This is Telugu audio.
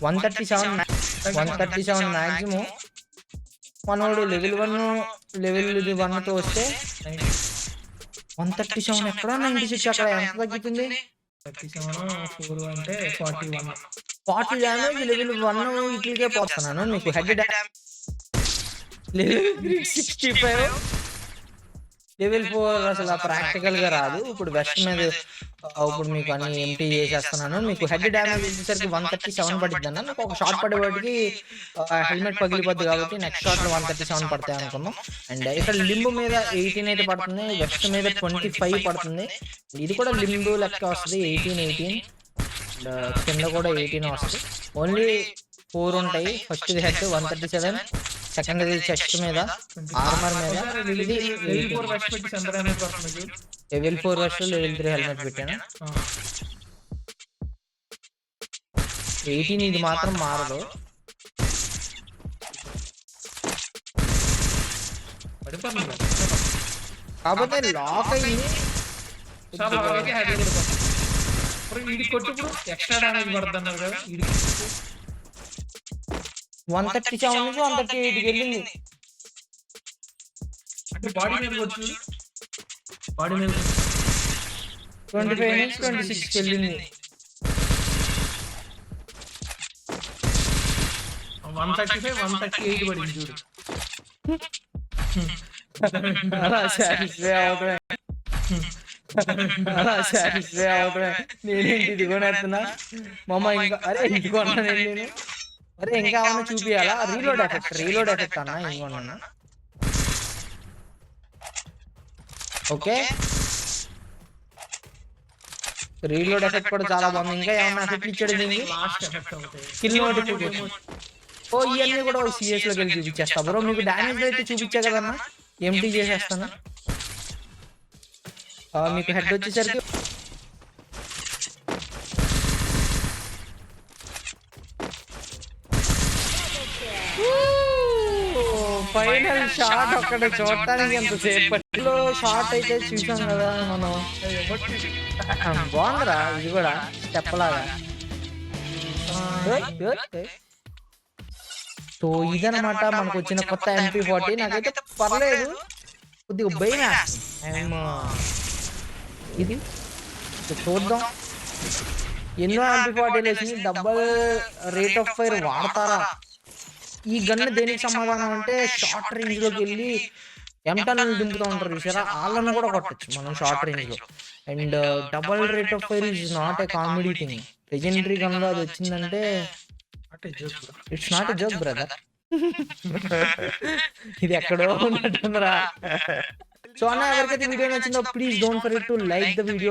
137 మ్యాక్సిమం. మనోడు లెవెల్ 1 వస్తే 137 ఎక్కడ 96 అక్కడ ఎంత తగ్గుతుంది? 37 అంటే 41. 40 డ్యామేజ్ లెవెల్ 1 ఇట్లకే పోతున్నాను. మీకు హెడ్ డ్యామేజ్ లెవెల్ 65, లెవెల్ 4 అసలు ప్రాక్టికల్ గా రాదు. ఇప్పుడు వెస్ట్ మీద ఇప్పుడు మీకు అన్ని ఎంటీ చేసేస్తున్నాను. మీకు హెడ్ డ్యామేజ్ వచ్చేసరికి 137 పడుతుంది అన్న. నాకు ఒక షాట్ పడేవాటికి హెల్మెట్ పగిలిపోద్ది కాబట్టి నెక్స్ట్ షాట్ లో 137 పడతాయి అనుకున్నాం. అండ్ ఇక్కడ లింబు మీద 18 అయితే పడుతుంది, వెస్ట్ మీద 25 పడుతుంది. ఇది కూడా లింబు లెక్క వస్తుంది 18. అండ్ కింద కూడా 18 వస్తుంది. ఓన్లీ 4 ఉంటాయి. ఫస్ట్ ఇది హెడ్ 137, సెకండ్ ఇది చెస్ట్ మీద ఆర్మర్ మీద. ఇది లెవెల్ 4 వెస్ట్, లెవెల్ 3 హెల్మెట్ పెట్టాను. 18 ఇది మాత్రం మారదు. కాకపోతే లాక్ అయింది. 137 నుంచి 138 వెళ్ళింది. బాడీ మీద 25 నుంచి 26 వెళ్ళింది. 135, 138 పడింది చూడు. నేనేంటి ఇది కొనేస్తున్నా మమ్మ. ఇంకా అరే ఇది కొన్నా నేను. అరే ఇంకా ఏమన్నా చూపియాలా? రీలోడ్ ఎఫెక్ట్ అన్నా ఇంకొన్నా. ఓకే, రీలోడ్ ఎఫెక్ట్ కూడా చాలా బాగుంది. ఇంకా ఏమన్నా ఎఫెక్ట్ ఇచ్చాడు దీనికి? Kill notification. ఓ ఇవన్నీ కూడా సిఎస్ లోకి వెళ్ళి చూపించేస్తా బ్రో. మీకు డ్యామేజ్ అయితే చూపించా కదన్నా, ఎంటీ చేసేస్తాను. మీకు హెడ్ వచ్చేసరికి ఫైనల్ షాట్ ఒక్కటి చూడటానికి ఎంతసేపట్లో షాట్ అయితే చూసాం కదా మనం. బాగుందిరా ఇది కూడా స్టెప్ లాగా. సో ఇదనమాట మనకు వచ్చిన కొత్త MP40. నాకైతే పర్లేదు, కొద్దిగా భయం. ఇది చూద్దాం. ఎన్నో MP40 వేసి డబల్ రేట్ ఆఫ్ ఫైర్ వాడతారా? ఈ గన్ దేనికి సమాధానం అంటే షార్ట్ రేంజ్ లోకి వెళ్ళి ఎంటర్నల్ దింపుతూ ఉంటారు చూసారా, వాళ్ళను కూడా కొట్టచ్చు మనం షార్ట్ రేంజ్ లో. And double rate of fire is not a comedy thing. Legendary gun లో అది వచ్చిందంటే it's not a joke brother. ఇది ఎక్కడో ఉన్నట్టుందిరా. సో అన్న, ఎవరికైతే వీడియో నచ్చిందో please don't forget to like the video.